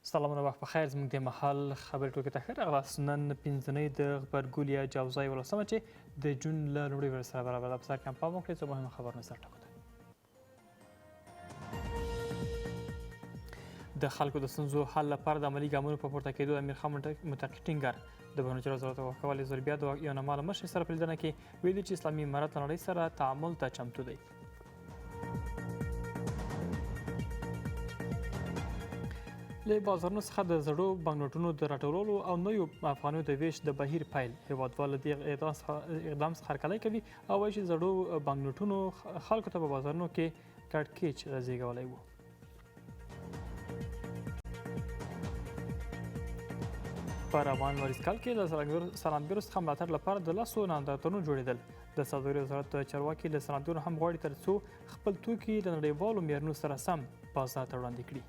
سلامونه وخت بخیر زموږ د محل خبرې ټولګې ته ښه راغلاست. نن پنځنۍ د غبرګول یا جوزای ولسمه چې د جون له لومړۍ ورځې سره برابر ده. په سر کې هم پام وکړئ څو مهمه خبرونه سره ټکو ده. د خلکو د ستونزو حل لپاره د عملي ګامونو په پورته کېدو د امیر خان متقي ټینګار د بهرنیو چارو وزارت ورکولې ضربیا د یونما له مشرۍ سره په لیدنه کې ویلي چې اسلامي امارت له نړۍ سره تعامل ته چمتو دی. له بازارونو څخه د زړو بانکنوټونو د راټولولو او نویو افغانیو د ویش د بهیر پیل. هیوادوال له دې اقدام څخه هرکلی کوي او وایي چې زړو بانکنوټونو خلکو ته په بازارونو کې کړکېچ زېږولی و. په روان مریض کال کې له سلامګرو څخه ملاتړ لپاره د لسو نندارتونونه جوړېدل. د سوداګرۍ وزارت چارواکي له صنعتګرو هم غواړي تر څو خپل توکي له نړیوالو معیارونو سره سم بازار ته وړاندې کړي.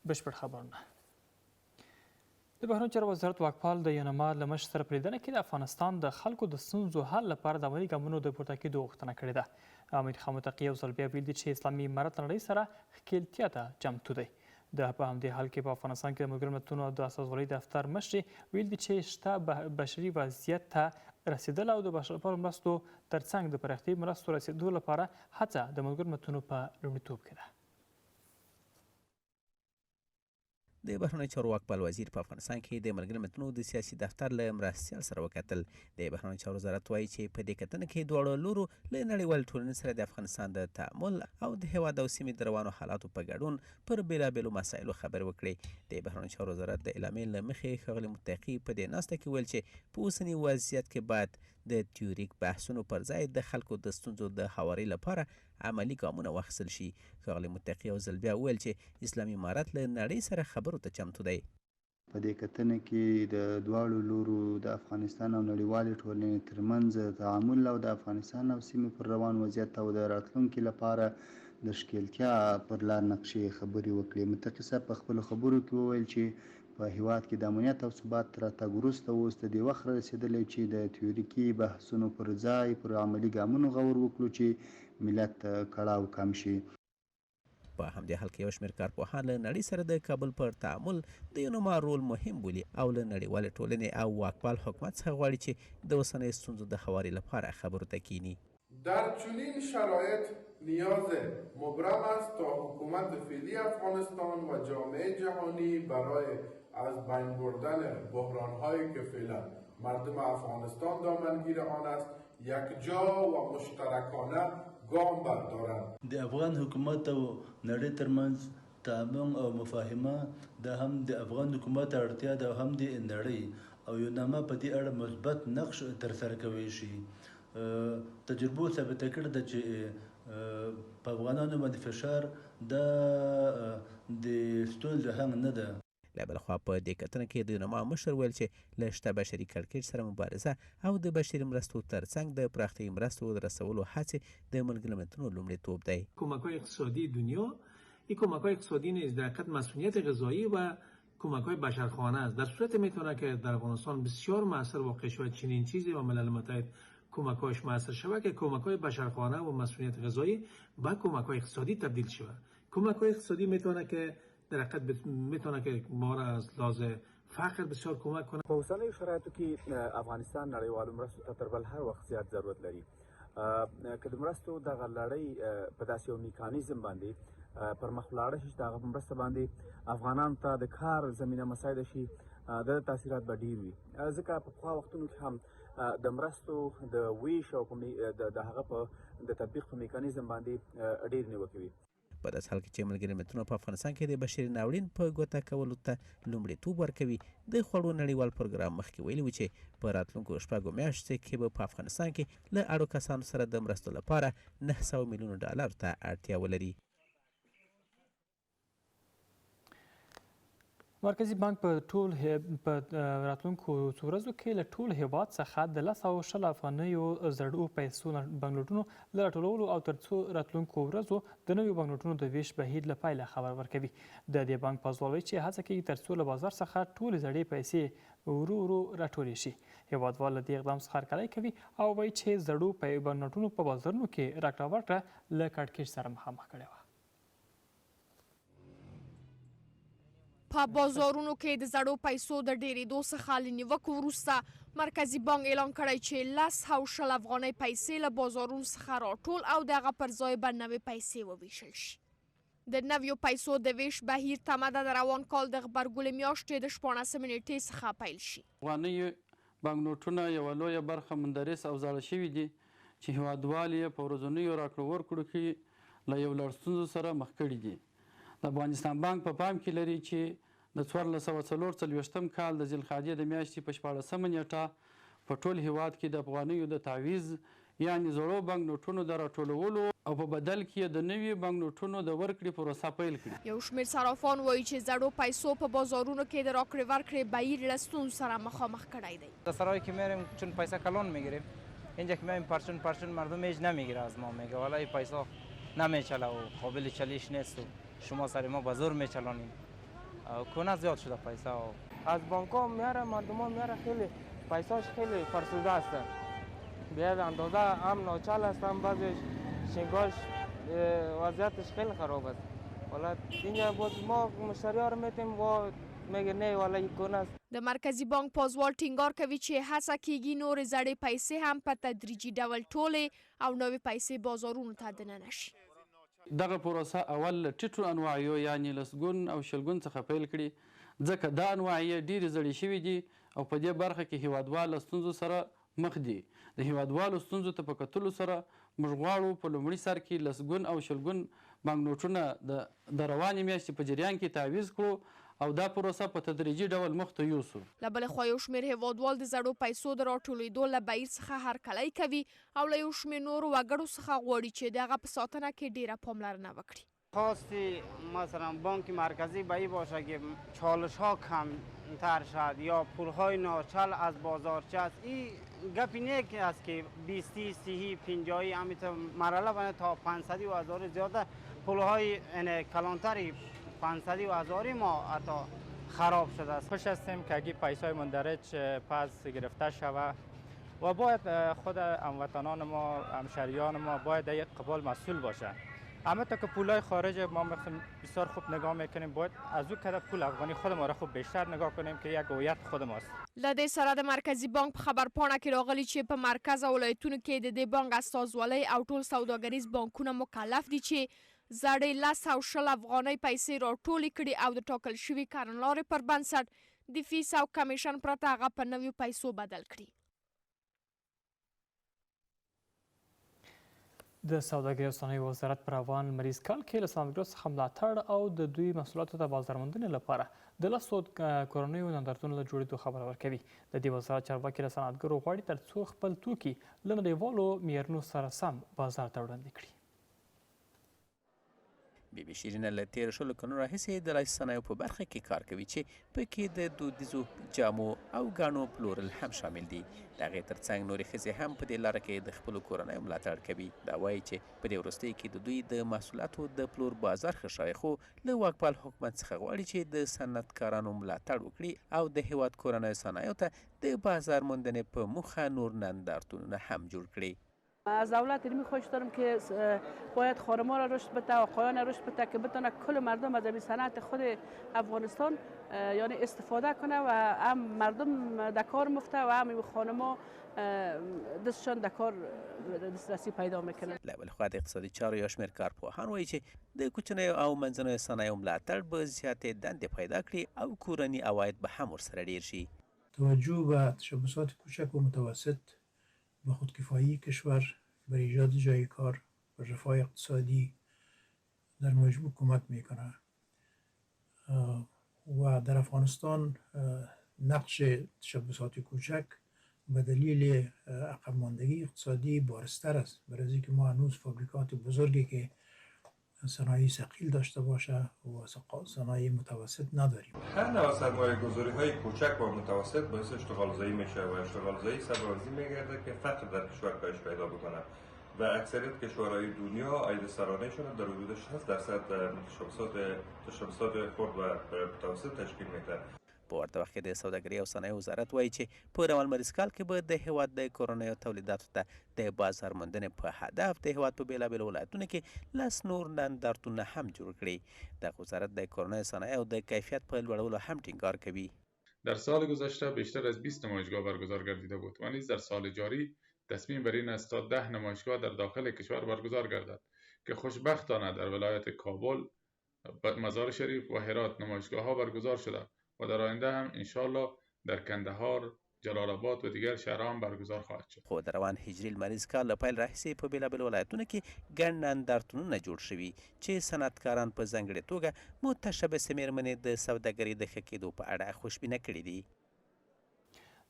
بشپړ خبرونه. د بهرنیو چارو وزارت واکپال د یونما له مشر سره په لیدنه کې د افغانستان د خلکو د ستونزو حل لپاره د عملي ګامونو د پورته کېدو غوښتنه کړې ده. امیر خان متقي یو ځل بیا ویلي چې اسلامي امارت له نړۍ سره ښکېلتیا ته چمتو دی. د په همدې حال کې په افغانستان کې د ملګرو ملتونو د استازولۍ دفتر مشرې ویلي چې شته بشري وضعیت ته رسېدل او د بشرپالو مرستو ترڅنګ د پراختیایي مرستو رسېدو لپاره هڅه د ملګرو ملتونو په لومړیتوب کې ده. د بهرنیو چارو واکپال وزیر په افغانستان کې د ملګرو ملتونو د سیاسي دفتر له مرستیال سره وکتل. د بهرنیو چارو وزارت وایي چې په دې کتنه کې دواړو لورو له نړیوالې ټولنې سره د افغانستان د تعامل او د هېواد او سیمې د روانو حالاتو په ګډون پر بېلابېلو مسایلو خبرې وکړې. د بهرنیو چارو وزارت د اعلامیې له مخې ښاغلي متقي په دې ناسته کې ویل چې په اوسني وضعیت کې باید د تیوریک بحثونو پر ځای د خلکو د ستونزو د هواري لپاره عملي ګامونه واخیستل شي. ښاغلي متقي یو ځل بیا وویل چې اسلامي امارت له نړۍ سره خبرو ته چمتو دی. په دې کتنه کې د دواړو لورو د افغانستان او نړیوالې ټولنې ترمنځ تعامل او د افغانستان او سیمې پر روان وضعیت او د راتلونکي لپاره د ښکېلتیا پر لار نقشې خبرې وکړې. متقي صاحب په خپلو خبرو کې وویل چې په هیواد کې د امنیت او ثبات راتګ وروسته اوس د دې وخت رسېدلی چې د تیوریکي بحثونو پر ځای پر عملي ګامونو غور وکړو چې ملت کړاو کم شي. په همدې حال کې یو شمېر کارپوهان له نړۍ سره د کابل پر تعامل د یونما رول مهم بولي او له نړیوالې ټولنې او واکپال حکومت څخه غواړي چې د اوسنیو ستونزو د هواري لپاره خبرو ته کینی. در چنین شرایط نیاز مبرم است تا حکومت فعلی افغانستان و جامعه جهانی برای از بین بردن بحران‌هایی که فعلا مردم افغانستان دامنگیر آن است یکجا و مشترکانه گام بردارند. د افغان حکومت او نړۍ ترمنځ تعامل او مفاهمه د هم د افغان حکومت اړتیا ده او هم د نړۍ او یونما په دې اړه مثبت نقش ترسره کوي شي. تجربو ثابته کړې ده چې په افغانانو باندې فشار د ستونزو هم نه ده. له بل خوا په دې کتنه کې د یونما مشر ویل چې له شته بشري کړکېچ سره مبارزه او د بشري مرستو ترڅنګ د پراختیایي مرستو د رسولو هڅې د ملګرو ملتونو لومړیتوب دی. کمک‌های اقتصادی دنیا این کمک‌های اقتصادی نیز در حقیقت مسئولیت غذایی و کمک‌های بشرخوانه است. در صورت میتونه که در افغانستان بسیار موثر واقع شود چنین چیزی و ملل متحد کمک‌هاش موثر شود که کمک‌های بشرخوانه و مسئولیت غذایی به کمک‌های اقتصادی تبدیل شود. کمک‌های اقتصادی میتونه که در حقیقت میتونه که ما را از لحاظ فقر بسیار کمک کنه. په اوسنیو شرایطو کې افغانستان نړیوالو مرستو ته تر بل هر وخت زیات ضرورت لري. که د مرستو دغه لړۍ په داسې یو میکانیزم باندې پر مخ ولاړه شي چې دغه په مرسته باندې افغانانو ته د کار زمینه مساعده شي د تاثیرات به ډېر وي. ځکه په پخوا وختونو کې هم د مرستو د ویش او د هغه په د تطبیق په میکانیزم باندې ډېر نیوکې وي. په داسې حال کې چې ملګري ملتونه په افغانستان کې د بشري ناورین په ګوته کولو ته لومړیتوب ورکوي. د خوړو نړیوال پروګرام مخکې ویلي و چې په راتلونکو شپږو میاشتو کې به په افغانستان کې له اړو کسانو سره د مرستو لپاره 900 میلیونو ډالرو ته اړتیا ولري. مرکزي بانک په راتلونکو څو ورځو کې له ټول هیواد څخه د 200 افغانیو زړو پیسو بانکنوټونو له راټولولو او تر څو راتلونکو ورځو د نویو بانکنوټونو د ویش بهیر له پیله خبر ورکوي. د دې بانک پازوال وایي چې هڅه کوي تر څو له بازار څخه ټولې زړې پیسې ورو ورو راټولې شي. هیوادوال له دې اقدام څخه هرکلی کوي او وایي چې زړو بانکنوټونو په بازارونو کې راکړه ورکړه له کړکېچ سره مخامخ کړې وه. په بازارونو کې د زړو پیسو د ډېرېدو څخه له نیوکو وروسته مرکزي بانک اعلان کړی چې 100 افغانۍ پیسې له بازارونو څخه راټول او د هغه پر ځای به نوې پیسې وویشل شي. د نویو پیسو د ویش بهیر تمه ده د روان کال د غبرګولې میاشتې د 14 نیټې څخه پیل شي. افغاني بانکنوټونه یوه لویه برخه مندرس او زاړه شوي دي چې هیوادوال یې په ورځنیو راکړو ورکړو کې له یو لړ ستونزو سره مخ کړي دي. د افغانستان بانک په پام کې لري چې د 1444 کال د ذوالقعدې د میاشتې په 14 نیټه په ټول هیواد کې د افغانیو د تعویض یعنې زړو بانکنوټونو د راټولولو او په بدل کې د نویو بانکنوټونو د ورکړې پروسه پیل کړي. یو شمېر صرافان وایي چې زړو پیسو په بازارونو کې د راکړې ورکړې بهیر له ستونزو سره مخامخ کړی دی. در سرایی که میریم چون پیسه کلان میگیریم اینجا که میایم پرچون مردم هیچ نمیگیره از ما، میگه والا این پیسه نمیچله و قابل چلیش نیست و شما سر ما به زور میچلانیم. کونه زیاد شده پیسه و از بانک ها میاره مردم ها میاره خیلی پیساش خیلی فرسوده هستن. بیاد اندازه هم ناچل هستن، بعضیش شنگاش وضعیتش خیلی خراب است. والا اینجا باز ما مشتری ها رو میتیم و میگه نه والا این کونه است. د مرکزي بانک پازوال ټینګار کوي چې هڅه کیږي نورې زړې پیسې هم په تدریجي ډول ټولې او نوې پیسې بازارونو ته دننه شي. دغه پروسه اول له ټیټو انواعیو یعنې لسګون او شلګون څخه پیل کړي ځکه دا انواعیې ډېرې زړې شوي دي او په دې برخه کې هیوادوال له ستونزو سره مخ دي. د هیوادوالو ستونزو ته په کتلو سره موږ غواړو په لومړي سر کې لسګون او شلګون بانکنوټونه د روانې میاشتې په جریان کې تعویض کړو او دا پروسه په تدریجي ډول مخ ته یوسو. له بلې خوا یو شمېر هیوادوال د زړو پیسو د راټولېدو له بهیر څخه هرکلی کوي او له یو شمېر نورو وګړو څخه غواړي چې د هغه په ساتنه کې ډېره پاملرنه وکړي. خواستی مثلا بانک مرکزی به این باشه که چالش ها کمتر شد یا پول های ناچل از بازار چست. این گپی نیست است که 20 30 50 همینطور مرحله بنه تا 500 و 1000 زیاده پول های کلانتری 500 و 1000 ما حتی خراب شده است. خوش هستیم که اگه پیسای مندرج پس گرفته شود و باید خود هموطنان ما همشهریان ما باید یک قبال مسئول باشه. اما تا که پولای خارج ما بسیار خوب نگاه میکنیم باید از او کده پول افغانی خود ما را خوب بیشتر نگاه کنیم که یک هویت خود ماست. له دې سره د مرکزي بانک په خبرپاڼه کې راغلي چې په مرکز او ولایتونو کې د دې بانک استازولۍ او ټول سوداګریز بانکونه مکلف دي چې زړې 100 افغانۍ پیسې راټولې کړي او د ټاکل شوي کړنلارې پر بنسټ د فیس او کمیشن پرته هغه په نویو پیسو بدل کړي. د سوداګرۍ او صنایعو وزارت په روان لمریز کال کې له سوداګرو څخه ملاتړ او د دوی محصولاتو ته بازارموندنې لپاره د 100 کورنیو نندارتونو له جوړېدو خبره ورکوي. د دې وزارت چارواکي له صنعتګرو غواړي تر څو خپل توکي له نړیوالو معیارونو سره سم بازار ته وړاندې کړي. بیبي شیرینه له تېرو شلو کلونو راهیسې د لاسي صنایعو په برخه کې کار کوي چې پکې د دودیزو جامو او ګاڼو پلورل هم شامل دي. د هغې تر څنګ نورې ښځې هم په دې لاره کې د خپلو کورنیو ملاتړ کوي. دا وایي چې په دې وروستیو کې د دوی د محصولاتو د پلور بازار ښه شوی خو له واکپال حکومت څخه غواړي چې د صنعتکارانو ملاتړ وکړي او د هیواد کورنیو صنایعو ته د بازار موندنې په موخه نور نندارتونونه هم جوړ کړي. از دولت اینمی خواهش دارم که باید خانم‌ها را رشد بده و آقایان رشد بده که بتونه کل مردم از این صنعت خود افغانستان یعنی استفاده کنه و هم مردم در کار مفته و هم خانم‌ها دستشان در کار دسترسی پیدا میکنن. له بلې خوا د اقتصادي چارو یو شمېر کارپوهان وایي چې د کوچنیو او منځنیو صنایعو ملاتړ به زیاتې دندې پیدا کړي او کورني عواید به هم ورسره ډېر شي. توجه به تشبثات کوچک و متوسط به خودکفایی کشور بر ایجاد جای کار و رفاه اقتصادی در مجموع کمک میکنه و در افغانستان نقش تشبثات کوچک به دلیل عقب ماندگی اقتصادی بارزتر است، برای اینکه ما هنوز فابریکات بزرگی که صنایع ثقیل داشته باشه و صنایع متوسط نداریم. هر نوع سرمایه گذاری های کوچک و متوسط باعث اشتغال زایی میشه و اشتغال زایی سبب میگرده که فقر در کشور کاهش پیدا بکنه و اکثریت کشورهای دنیا عاید سرانه‌شون در حدود 60% تشبثات خرد و متوسط تشکیل میده. په ورته وخت کې د سوداګرۍ او صنایعو وزارت وایي چې په روان مریض کال کې به د هیواد د کورنیو تولیداتو ته د بازار موندنې په هدف د هیواد په بېلابېلو ولایتونو کې لس نور نندارتونونه هم جوړ کړي. دغه وزارت د کورنیو صنایعو د کیفیت په لوړولو هم ټینګار کوي. در سال گذشته بیشتر از 20 نمایشگاه برگزار گردیده بود و نیز در سال جاری تصمیم بر این است تا 10 نمایشگاه در داخل کشور برگزار گردد که خوشبختانه در ولایت کابل، مزار شریف و هرات نمایشگاه‌ها برگزار شده و در آینده هم انشالله در کندهار، جلال آباد و دیگر شهرها هم برگزار خواهد شد. خو د روان هجري لمریز کال له پیل راهیسې په بېلابېلو ولایتونو کې ګڼ نندارتونونه جوړ شوي چې صنعتکاران په ځانګړې توګه متشبثې مېرمنې د سوداګرۍ د ښه کېدو په اړه خوشبینه کړي دي.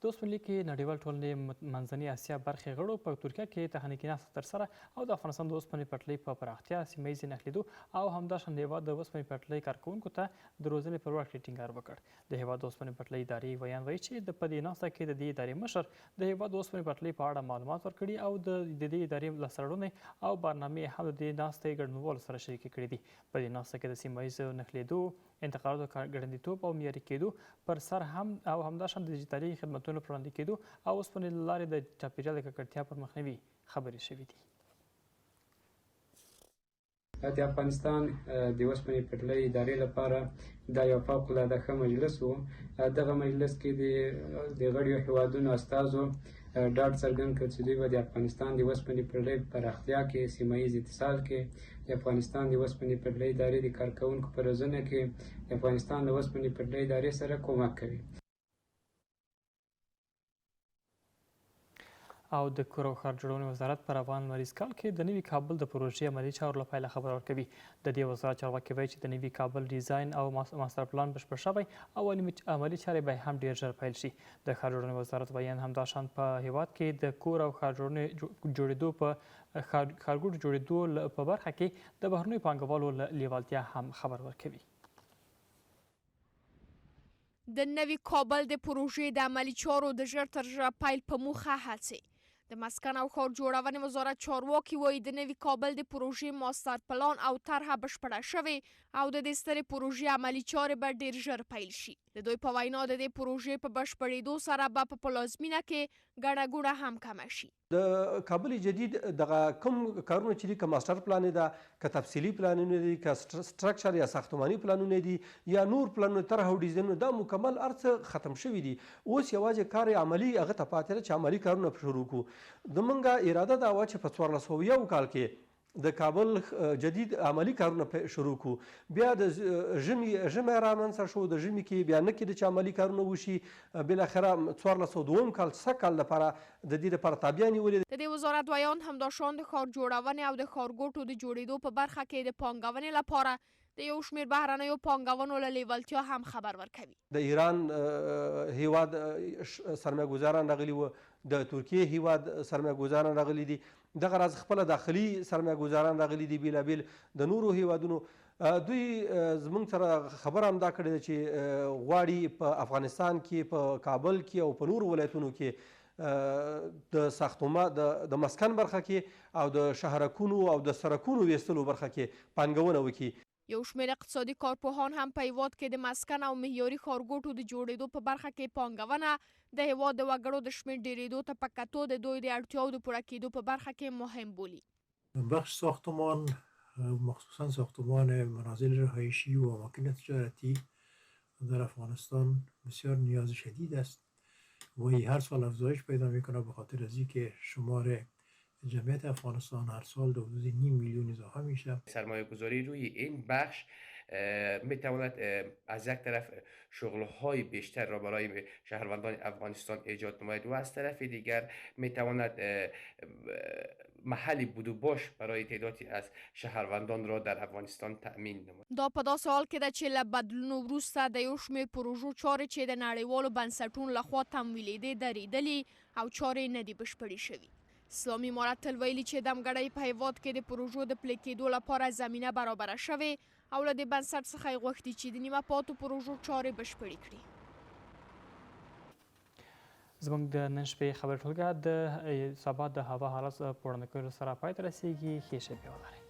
د اوسپنلیک کې نړیوال ټولنې منځنۍ اسیا برخې غړو په ترکیه کې تخنیکي ناستې ترسره او د افغانستان د اوسپنې پټلۍ په پراختیا، سیمه ییزې نښلېدو او همداشان د هېواد د اوسپنې پټلۍ کارکوونکو ته د روزنې پر وړاندې ټینګار وکړ. د هېواد د اوسپنې پټلۍ ادارې ویان وایي چې په دې ناسته کې د دې ادارې مشر د هېواد د اوسپنې پټلۍ په اړه معلومات ورکړي او د دې ادارې لاسته راوړنې او برنامې هم د دې ناستې ګډونوالو سره شریکې کړي دي. په دې ناسته کې د سیمه ییزو نښلېدو، انتقالاتو ګړندیتوب او معیاري کېدو پر سر هم او همداشان د ډیجیټلي خدمتونو پر وړاندې کېدو او اوسپنې له لارې د چاپیریال د ککړتیا پر مخنیوي خبرې شوي دي. د افغانستان د اوسپنې پټلۍ ادارې لپاره دا یو فوق‌العاده ښه مجلس و. دغه مجلس کې د غړیو هیوادونو استازو ډاډ څرګند کړ چې دوی به د افغانستان د اوسپنې پټلۍ په پراختیا کې، سیمه ییز اتصال کې، د افغانستان د اوسپنې پټلۍ ادارې د کارکوونکو په روزنه کې د افغانستان د اوسپنې پټلۍ ادارې سره کومک کوي. او د کور او ښار جوړونې وزارت په روان مریض کال کې د نوي کابل د پروژې عملي چارو له پیله خبر ورکوي. د دې وزارت چارواکي وایي چې د نوي کابل ډیزاین او ماستر پلان بشپړ شوی او عملي چارې به هم ډېر ژر پیل شي. د ښار جوړونې وزارت ویان همداشان په هیواد کې د کور او ښار جوړېدو په ښارګوټو جوړېدو په برخه کې د بهرنیو پانګوالو لیوالتیا هم خبر ورکوي. د نوي کابل د پروژې د عملي چارو د ژر تر ژره پیل په موخه هڅې. د مسکن او ښار جوړونې وزارت چارواکي وایي د نوي کابل د پروژې ماستر پلان او طرحه بشپړه شوې او د دې سترې پروژې عملي چارې به ډېر ژر پیل شي. د دوی په وینا د دې پروژې په بشپړېدو سره به په پلازمینه کې ګڼه ګوڼه هم کمه شي. د کابل جدید دغه کوم کارونه چې دي، که ماستر پلان ده، که تفصیلي پلانونه دي، که سټرکچر یا ساختماني پلانونه دي یا نور پلانونه، طرح او ډیزاینونه، دا مکمل هر څه ختم شوي دي. اوس یوازې کار عملي هغه ته پاتې ده چې عملي کارونه شروع کړو. زمونږ اراده دا وه چې په 1401 کال کې د کابل جدید عملی کارونه شروع کړو. بیا د ژمي رامنځته شو، د ژمي کې بیا نه کېده چې عملي کارونه وشي. بالاخره 1402 کال سږ کال لپاره د دې لپاره تابیا نیولې. د دې وزارت ویان همداشان د ښار جوړونې او د ښارګوټو د جوړېدو په برخه کې د پانګونې لپاره د یو شمېر بهرنیو پانګونو له لیوالتیا هم خبر ورکوي. د ایران هیواد سرمایه ګزاران راغلي وو، د ترکیې هیواد سرمایه ګزاران راغلي دي، دغه راز خپله داخلي سرمایه ګزاران راغلي دي بیلابیل د نورو هیوادونو. دوی زموږ سره خبره هم دا کړې ده چې غواړي په افغانستان کې، په کابل کې او په نورو ولایتونو کې د ساختمان د مسکن برخه کې او د شهرکونو او د سرکونو ویستلو برخه کې پانګونه وکړي. یو شمېر اقتصادي کارپوهان هم په هیواد کې د مسکن او معیاري ښارګوټو د جوړېدو په برخه کې پانګونه د هیواد د وګړو د شمېر ډېرېدو ته په کتو د دوی د اړتیاو د پوره کېدو په برخه کې مهم بولي. بخش ساختمان، مخصوصا ساختمان منازل رهایشی و اماکن تجارتی در افغانستان بسیار نیاز شدید است و هر سال افزایش پیدا میکنه به خاطر از اینکه شمار جمعیت افغانستان هر سال در حدود 9 میلیون اضافه میشه. سرمایه گذاری روی این بخش میتواند از یک طرف شغل‌های بیشتر را برای شهروندان افغانستان ایجاد نماید و از طرف دیگر میتواند محلی بود و باش برای تعدادی از شهروندان را در افغانستان تأمین نماید. دا په داسې حال کې ده چې له بدلونو وروسته د یو شمېر پروژو چارې چې د نړیوالو بنسټونو لخوا تمویلېدې درېدلې او چارې نه دي بشپړې شوي. اسلامي امارت تل ویلي چې د همګړۍ په هیواد کې د پروژو د پلي کېدو لپاره زمینه برابره شوې او له دې بنسټ څخه یې غوښتي چې د نیمه پاتو پروژو چارې بشپړې کړي. زموږ د نن شپې خبري ټولګه د سبا د هوا حالت په وړاندې کولو سره پای ته رسیږي. ښې شپې ولرئ.